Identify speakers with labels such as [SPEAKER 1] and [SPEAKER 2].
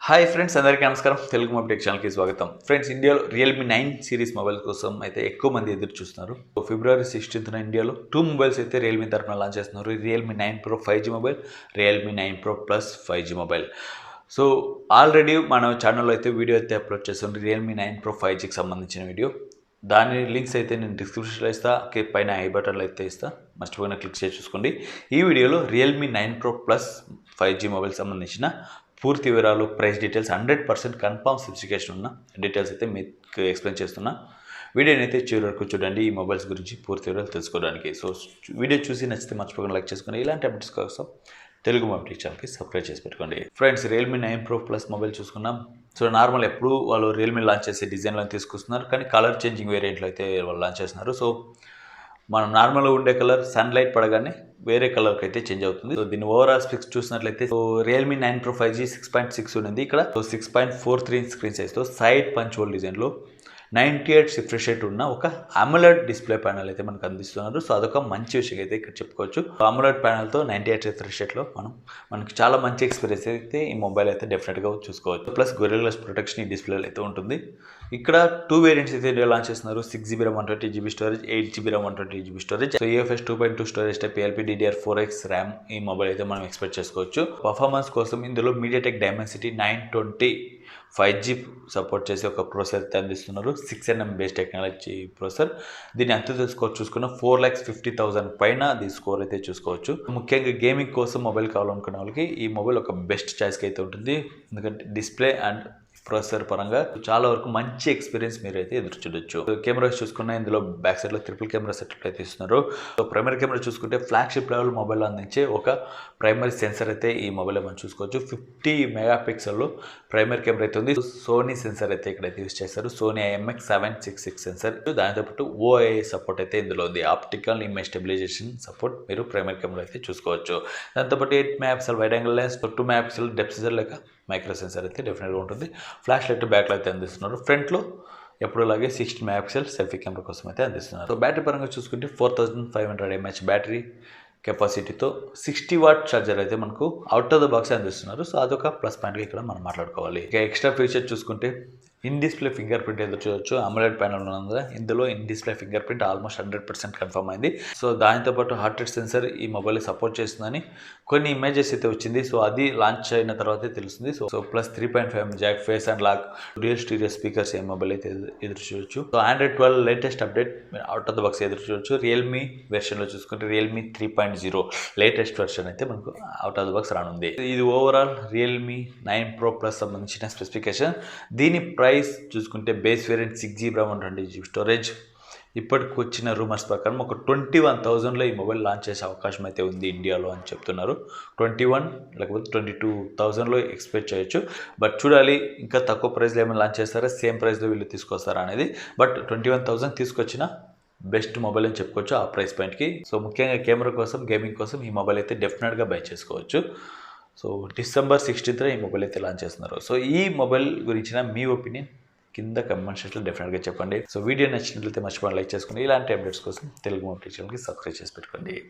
[SPEAKER 1] Hi friends, అందరికీ నమస్కారం. Telugu mobile ఛానల్కి స్వాగతం. ఫ్రెండ్స్, ఇండియాలో రియల్మీ 9 సిరీస్ మొబైల్ కోసం అయితే ఎక్కువ మంది ఎదురు చూస్తున్నారు. ఫిబ్రవరి 16న ఇండియాలో 2 మొబైల్స్ అయితే రియల్మీ తరఫున లాంచ్ చేస్తున్నారు. Realme 9 Pro 5G mobile, Realme 9 pro plus 5G mobile. So already మన ఛానల్లో అయితే వీడియో అయితే అప్లోడ్ చేస్తాం, రియల్మీ 9 ప్రో 5Gకి సంబంధించిన వీడియో. దాని లింక్స్ అయితే నేను డిస్క్రిప్షన్లో ఇస్తా, పైన ఐ బటన్లో అయితే ఇస్తా, మర్చిపోయినా క్లిక్ చేసి చూసుకోండి. ఈ వీడియోలో Realme 9 pro plus 5G mobile సంబంధించిన పూర్తి వివరాలు, ప్రైస్ డీటెయిల్స్, 100% కన్ఫర్మ్ స్పెసిఫికేషన్ ఉన్న డీటెయిల్స్ అయితే మీకు ఎక్స్ప్లెయిన్ చేస్తున్నా. వీడియోని అయితే చివరి వరకు చూడండి, ఈ మొబైల్స్ గురించి పూర్తి వివరాలు తెలుసుకోవడానికి. సో వీడియో చూసి నచ్చితే మర్చిపోకుండా లైక్ చేసుకుని ఇలాంటి అప్డేట్స్ కోసం తెలుగు మొబైల్ ఛానల్కి సబ్స్క్రైబ్ చేసి పెట్టుకోండి. Friends, Realme 9 pro plus mobile చూసుకున్నాం. సో నార్మల్ ఎప్పుడు వాళ్ళు రియల్మీ లాంచ్ చేసే డిజైన్లో తీసుకొస్తున్నారు, కానీ కలర్ చేంజింగ్ వేరియంట్లో అయితే వాళ్ళు లాంచ్ చేస్తున్నారు. సో మనం నార్మల్గా ఉండే కలర్ సన్లైట్ పడగానే వేరే కలర్కి అయితే చేంజ్ అవుతుంది. సో దీని ఓవరాల్ స్పెక్స్ చూసినట్లయితే రియల్మీ 9 ప్రో 5G 6.6 ఉంది ఇక్కడ. సో 6.43 స్క్రీన్ సైజ్తో సైడ్ పంచ్ హోల్ డిజైన్లో 98 రిఫ్రెష్ రేట్ ఉన్న ఒక అమోలెడ్ డిస్ప్లే ప్యానల్ అయితే మనకు అందిస్తున్నారు. సో అదొక మంచి విషయం అయితే ఇక్కడ చెప్పుకోవచ్చు. అమోలెడ్ ప్యానల్తో 98 రిఫ్రెష్ రేట్లో మనకి చాలా మంచి ఎక్స్పీరియన్స్ అయితే ఈ మొబైల్ అయితే డెఫినెట్గా చూసుకోవచ్చు. ప్లస్ గొరిల్లా గ్లాస్ ప్రొటెక్షన్ ఈ డిస్ప్లేలో అయితే ఉంటుంది. ఇక్కడ 2 వేరియంట్స్ అయితే లాంచ్ చేస్తున్నారు. 6GB RAM 128GB storage, 8GB RAM 128GB storage. So UFS 2.2 storage type, LPDDR4X RAM ఈ మొబైల్ అయితే మనం ఎక్స్పెక్ట్ చేసుకోవచ్చు. పర్ఫార్మెన్స్ కోసం ఇందులో MediaTek Dimensity 920 5G సపోర్ట్ చేసి ఒక ప్రాసెసర్ అయితే అందిస్తున్నారు. 6nm base technology processor. దీన్ని అంత స్కోర్ చూసుకున్న 4,50,000 పైన దీని స్కోర్ అయితే చూసుకోవచ్చు. ముఖ్యంగా గేమింగ్ కోసం మొబైల్ కావాలనుకున్న వాళ్ళకి ఈ మొబైల్ ఒక బెస్ట్ చాయిస్కి అయితే ఉంటుంది. ఎందుకంటే డిస్ప్లే అండ్ ప్రాసెసర్ పరంగా చాలా వరకు మంచి ఎక్స్పీరియన్స్ మీరు అయితే ఎదురు చూడొచ్చు. కెమెరాస్ చూసుకున్న ఇందులో బ్యాక్ సైడ్లో ట్రిపుల్ కెమెరా సెటప్ అయితే ఇస్తున్నారు. సో ప్రైమరీ కెమెరా చూసుకుంటే ఫ్లాగ్షిప్ లెవెల్ మొబైల్లో అందించే ఒక ప్రైమరీ సెన్సర్ అయితే ఈ మొబైల్లో మనం చూసుకోవచ్చు. 50 మెగాపిక్సెల్లో ప్రైమరీ కెమెరా అయితే ఉంది. సోనీ సెన్సర్ అయితే ఇక్కడైతే యూస్ చేస్తారు. Sony IMX766 sensor. దానితో OIS సపోర్ట్ అయితే ఇందులో ఉంది. ఆప్టికల్ ఇమేజ్ స్టెబిలైజేషన్ సపోర్ట్ మీరు ప్రైమరీ కెమెరా అయితే చూసుకోవచ్చు. దాంతోపాటు 8 megapixel wide angle lens, 2 megapixel depth sensor లేక మైక్రో సెన్సర్ అయితే డెఫినెట్గా ఉంటుంది. ఫ్లాష్ లైట్ బ్యాక్లో అయితే అందిస్తున్నారు. ఫ్రంట్లో ఎప్పుడులాగే 60 మెగాపిక్సెల్ సెల్ఫీ కెమెరా కోసం అయితే అందిస్తున్నారు. సో బ్యాటరీ పరంగా చూసుకుంటే 4500 mAh బ్యాటరీ కెపాసిటీతో 60 వాట్ ఛార్జర్ అయితే మనకు అవుట్ ఆఫ్ ద బాక్స్ అందిస్తున్నారు. సో అదొక ప్లస్ పాయింట్గా ఇక్కడ మనం మాట్లాడుకోవాలి. ఇక ఎక్స్ట్రా ఫీచర్ చూసుకుంటే ఇన్ డిస్ప్లే ఫింగర్ ప్రింట్ ఎదురు చూడొచ్చు. అమోలెడ్ ప్యానల్ ఉన్నందున ఇందులో in display finger print almost 100% confirm అయింది. సో దానితోపాటు హార్ట్ రేట్ సెన్సర్ ఈ మొబైల్ సపోర్ట్ చేస్తుందని కొన్ని ఇమేజెస్ అయితే వచ్చింది. సో అది లాంచ్ అయిన తర్వాతే తెలుస్తుంది. So plus 3.5 jack, face and lock, dual stereo speakers ఈ మొబైల్ అయితే ఎదురు చూడొచ్చు. So Android 12 latest update out of the box ఎదురు చూడొచ్చు. రియల్మీ వెర్షన్లో చూసుకుంటే రియల్మీ 3.0 లేటెస్ట్ వెర్షన్ అయితే మనకు అవుట్ ఆఫ్ ద బాక్స్ రానుంది. ఇది ఓవరాల్ రియల్మీ 9 ప్రో ప్లస్ సంబంధించిన స్పెసిఫికేషన్. దీని ప్రైస్ చూసుకుంటే base variant 6GB RAM 128GB storage. ఇప్పటికి వచ్చిన రూమర్స్ ప్రకారం ఒక 21,000లో ఈ మొబైల్ లాంచ్ చేసే అవకాశం అయితే ఉంది ఇండియాలో అని చెప్తున్నారు. 21 లేకపోతే 22,000లో ఎక్స్పెక్ట్ చేయొచ్చు. బట్ చూడాలి, ఇంకా తక్కువ ప్రైస్లో ఏమైనా లాంచ్ చేస్తారా, సేమ్ ప్రైస్లో వీళ్ళు తీసుకొస్తారా అనేది. బట్ 21,000 తీసుకొచ్చిన బెస్ట్ మొబైల్ అని చెప్పుకోవచ్చు ఆ ప్రైస్ పాయింట్కి. సో ముఖ్యంగా కెమెరా కోసం, గేమింగ్ కోసం ఈ మొబైల్ అయితే డెఫినెట్గా బై చేసుకోవచ్చు. సో డిసెంబర్ 16th ఈ మొబైల్ అయితే లాంచ్ చేస్తున్నారు. సో ఈ మొబైల్ గురించిన మీ ఒపీనియన్ కింద కమెంట్ సెక్షన్లో డెఫినెట్గా చెప్పండి. సో వీడియో నచ్చినట్లయితే మర్చిపోయి లైక్ చేసుకోండి. ఇలాంటి అప్డేట్స్ కోసం తెలుగు మొబైల్ ఛానల్కి సబ్స్క్రైబ్ చేసి పెట్టుకోండి.